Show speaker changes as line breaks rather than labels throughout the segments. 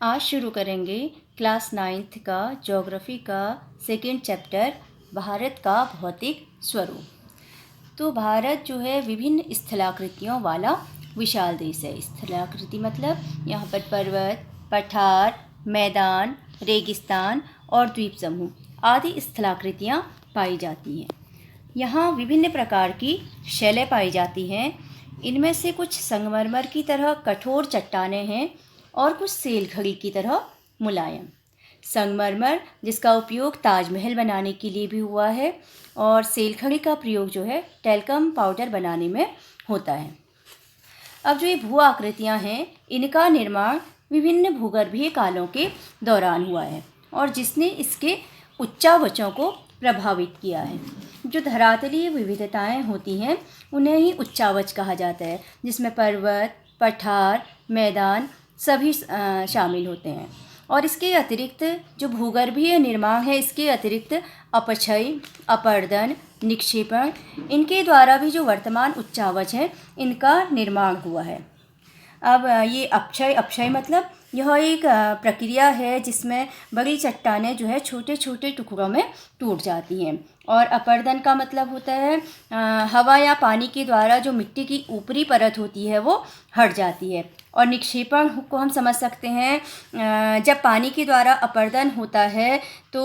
आज शुरू करेंगे क्लास 9th का ज्योग्राफी का सेकंड चैप्टर भारत का भौतिक स्वरूप। तो भारत जो है विभिन्न स्थलाकृतियों वाला विशाल देश है। स्थलाकृति मतलब यहाँ पर पर्वत, पठार, मैदान, रेगिस्तान और द्वीप समूह आदि स्थलाकृतियाँ पाई जाती हैं। यहाँ विभिन्न प्रकार की शैलें पाई जाती हैं। इनमें से कुछ संगमरमर की तरह कठोर चट्टानें हैं और कुछ सेलखड़ी की तरह मुलायम। संगमरमर जिसका उपयोग ताजमहल बनाने के लिए भी हुआ है और सेलखड़ी का प्रयोग जो है टेल्कम पाउडर बनाने में होता है। अब जो ये भू आकृतियाँ हैं इनका निर्माण विभिन्न भूगर्भीय कालों के दौरान हुआ है और जिसने इसके उच्चावचों को प्रभावित किया है। जो धरातलीय विविधताएं होती हैं उन्हें ही उच्चावच कहा जाता है, जिसमें पर्वत, पठार, मैदान सभी शामिल होते हैं। और इसके अतिरिक्त जो भूगर्भीय निर्माण है, इसके अतिरिक्त अपक्षय, अपर्दन, निक्षेपण, इनके द्वारा भी जो वर्तमान उच्चावच है इनका निर्माण हुआ है। अब ये अपक्षय मतलब यह एक प्रक्रिया है जिसमें बड़ी चट्टानें जो है छोटे छोटे टुकड़ों में टूट जाती हैं। और अपर्दन का मतलब होता है हवा या पानी के द्वारा जो मिट्टी की ऊपरी परत होती है वो हट जाती है। और निक्षेपण को हम समझ सकते हैं जब पानी के द्वारा अपर्दन होता है तो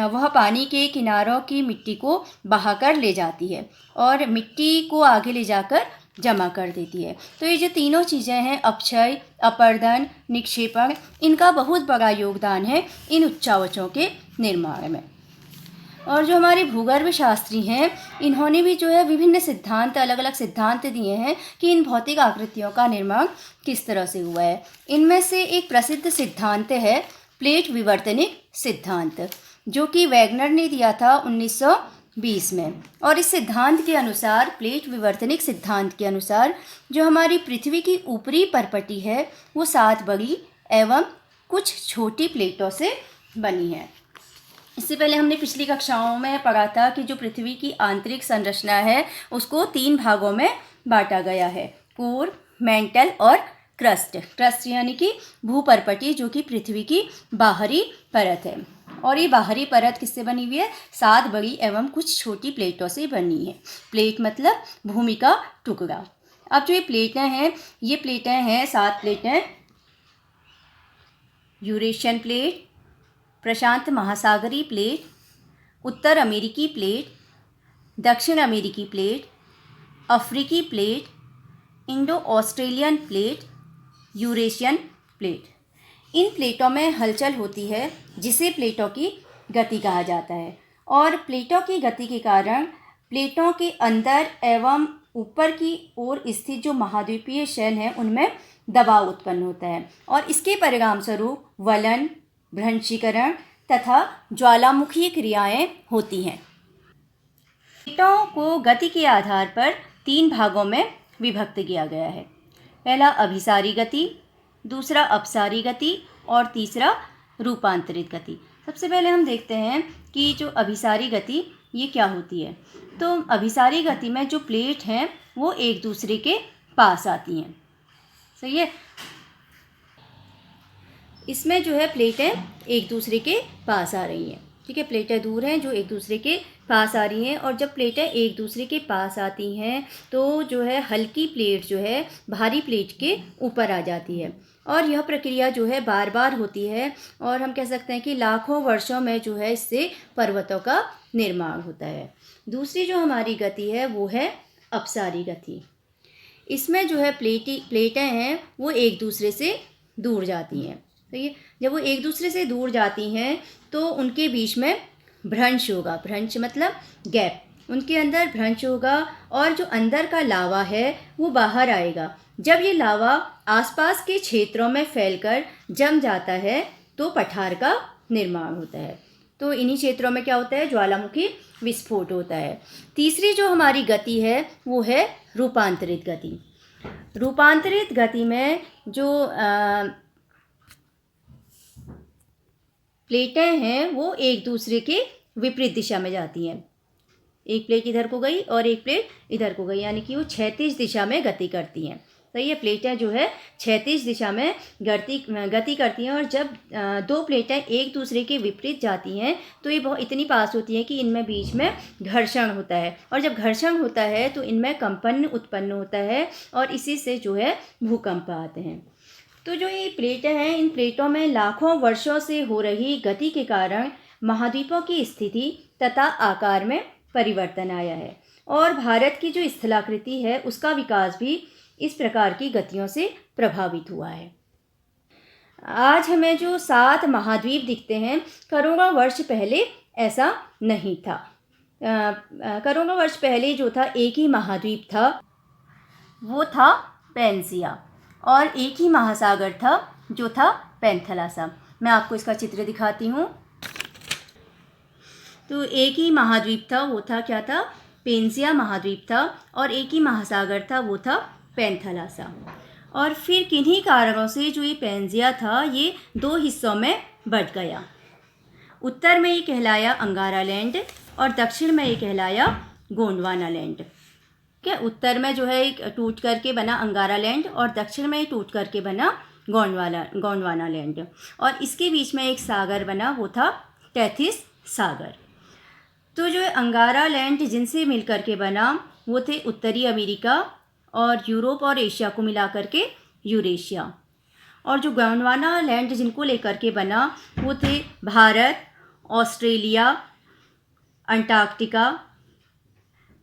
वह पानी के किनारों की मिट्टी को बहाकर ले जाती है और मिट्टी को आगे ले जाकर जमा कर देती है। तो ये जो तीनों चीज़ें हैं अपक्षय, अपर्दन, निक्षेपण, इनका बहुत बड़ा योगदान है इन उच्चावचों के निर्माण में। और जो हमारे भूगर्भ शास्त्री हैं इन्होंने भी जो है विभिन्न सिद्धांत, अलग अलग सिद्धांत दिए हैं कि इन भौतिक आकृतियों का निर्माण किस तरह से हुआ है। इनमें से एक प्रसिद्ध सिद्धांत है प्लेट विवर्तनिक सिद्धांत, जो कि वैगनर ने दिया था 1920 में। और इस सिद्धांत के अनुसार, प्लेट विवर्तनिक सिद्धांत के अनुसार, जो हमारी पृथ्वी की ऊपरी परपटी है वो 7 बड़ी एवं कुछ छोटी प्लेटों से बनी है। इससे पहले हमने पिछली कक्षाओं में पढ़ा था कि जो पृथ्वी की आंतरिक संरचना है उसको 3 भागों में बांटा गया है, कोर, मेंटल और क्रस्ट। क्रस्ट यानी कि भूपरपटी, जो कि पृथ्वी की बाहरी परत है। और ये बाहरी परत किससे बनी हुई है? 7 बड़ी एवं कुछ छोटी प्लेटों से बनी है। प्लेट मतलब भूमि का टुकड़ा। अब जो ये प्लेटें हैं, ये प्लेटें हैं 7 प्लेटें। यूरेशियन प्लेट, प्रशांत महासागरीय प्लेट, उत्तर अमेरिकी प्लेट, दक्षिण अमेरिकी प्लेट, अफ्रीकी plate, Indo Australian plate, Eurasian plate. इन प्लेटों में हलचल होती है जिसे प्लेटों की गति कहा जाता है। और प्लेटों की गति के कारण प्लेटों के अंदर एवं ऊपर की ओर स्थित जो महाद्वीपीय शैल हैं उनमें दबाव उत्पन्न होता है और इसके परिणाम स्वरूप वलन, भ्रंशीकरण तथा ज्वालामुखीय क्रियाएं होती हैं। प्लेटों को गति के आधार पर 3 भागों में विभक्त किया गया है। पहला अभिसारी गति, दूसरा अपसारी गति और तीसरा रूपांतरित गति। सबसे पहले हम देखते हैं कि जो अभिसारी गति ये क्या होती है। तो अभिसारी गति में जो प्लेट हैं वो एक दूसरे के पास आती हैं। सही है। इसमें जो है प्लेटें एक दूसरे के पास आ रही हैं। ठीक है, प्लेटें दूर हैं जो एक दूसरे के पास आ रही हैं। और जब प्लेटें एक दूसरे के पास आती हैं तो जो है हल्की प्लेट जो है भारी प्लेट के ऊपर आ जाती है। और यह प्रक्रिया जो है बार बार होती है और हम कह सकते हैं कि लाखों वर्षों में जो है इससे पर्वतों का निर्माण होता है। दूसरी जो हमारी गति है वो है अपसारी गति। इसमें जो है प्लेटें हैं वो एक दूसरे से दूर जाती हैं। तो ये जब वो एक दूसरे से दूर जाती हैं तो उनके बीच में भ्रंश होगा। भ्रंश मतलब गैप। उनके अंदर भ्रंश होगा और जो अंदर का लावा है वो बाहर आएगा। जब ये लावा आसपास के क्षेत्रों में फैलकर जम जाता है तो पठार का निर्माण होता है। तो इन्हीं क्षेत्रों में क्या होता है? ज्वालामुखी विस्फोट होता है। तीसरी जो हमारी गति है वो है रूपांतरित गति। रूपांतरित गति में जो प्लेटें हैं वो एक दूसरे के विपरीत दिशा में जाती हैं। एक प्लेट इधर को गई और एक प्लेट इधर को गई, यानी कि वो क्षैतिज दिशा में गति करती हैं। तो ये प्लेटें जो है क्षैतिज दिशा में गति करती हैं, और जब दो प्लेटें एक दूसरे के विपरीत जाती हैं तो ये बहुत इतनी पास होती हैं कि इनमें बीच में घर्षण होता है, और जब घर्षण होता है तो इनमें कंपन उत्पन्न होता है, और इसी से जो है भूकंप आते हैं। तो जो ये प्लेटें हैं, इन प्लेटों में लाखों वर्षों से हो रही गति के कारण महाद्वीपों की स्थिति तथा आकार में परिवर्तन आया है, और भारत की जो स्थलाकृति है उसका विकास भी इस प्रकार की गतियों से प्रभावित हुआ है। आज हमें जो 7 महाद्वीप दिखते हैं, करोड़ों वर्ष पहले ऐसा नहीं था। करोड़ों वर्ष पहले जो था एक ही महाद्वीप था, वो था पैंसिया, और एक ही महासागर था जो था पैंथलासा। मैं आपको इसका चित्र दिखाती हूँ। तो एक ही महाद्वीप था, वो था क्या था, पेंसिया महाद्वीप था, और एक ही महासागर था, वो था पैंथलासा। और फिर किन्हीं कारणों से जो ये पेंसिया था ये 2 हिस्सों में बंट गया। उत्तर में ये कहलाया अंगारा लैंड, और दक्षिण में ये कहलाया गोंडवाना लैंड। क्या उत्तर में जो है एक टूट करके बना अंगारा लैंड, और दक्षिण में ये टूट करके बना गोंडवाना लैंड, और इसके बीच में एक सागर बना, वो था टेथिस सागर। तो जो अंगारा लैंड जिनसे मिलकर के बना वो थे उत्तरी अमेरिका, और यूरोप और एशिया को मिला करके यूरेशिया, और जो गोंडवाना लैंड जिनको लेकर के बना वो थे भारत, ऑस्ट्रेलिया, अंटार्कटिका,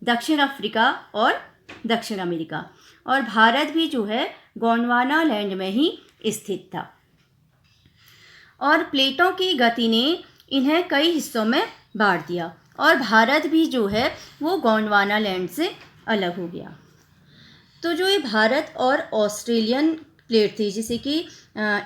दक्षिण अफ्रीका और दक्षिण अमेरिका। और भारत भी जो है गोंडवाना लैंड में ही स्थित था। और प्लेटों की गति ने इन्हें कई हिस्सों में बांट दिया, और भारत भी जो है वो गोंडवाना लैंड से अलग हो गया। तो जो ये भारत और ऑस्ट्रेलियन प्लेट थी, जिसे कि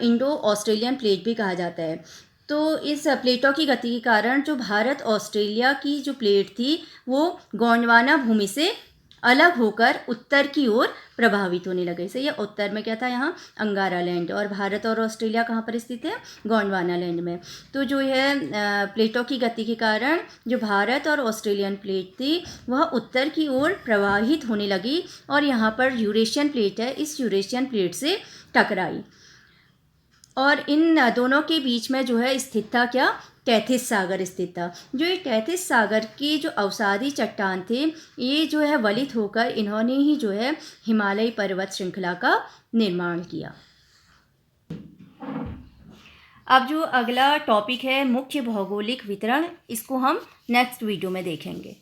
इंडो ऑस्ट्रेलियन प्लेट भी कहा जाता है, तो इस प्लेटों की गति के कारण जो भारत ऑस्ट्रेलिया की जो प्लेट थी वो गोंडवाना भूमि से अलग होकर उत्तर की ओर प्रभावित होने लगे। सही है, उत्तर में क्या था, यहाँ अंगारा लैंड, और भारत और ऑस्ट्रेलिया कहाँ पर स्थित है, गोंडवाना लैंड में। तो जो है प्लेटों की गति के कारण जो भारत और ऑस्ट्रेलियन प्लेट थी वह उत्तर की ओर प्रवाहित होने लगी, और यहाँ पर यूरेशियन प्लेट है, इस यूरेशियन प्लेट से टकराई, और इन दोनों के बीच में जो है स्थित था क्या, टेथिस सागर स्थित था। जो ये टेथिस सागर की जो अवसादी चट्टान थे ये जो है वलित होकर इन्होंने ही जो है हिमालय पर्वत श्रृंखला का निर्माण किया। अब जो अगला टॉपिक है मुख्य भौगोलिक वितरण, इसको हम नेक्स्ट वीडियो में देखेंगे।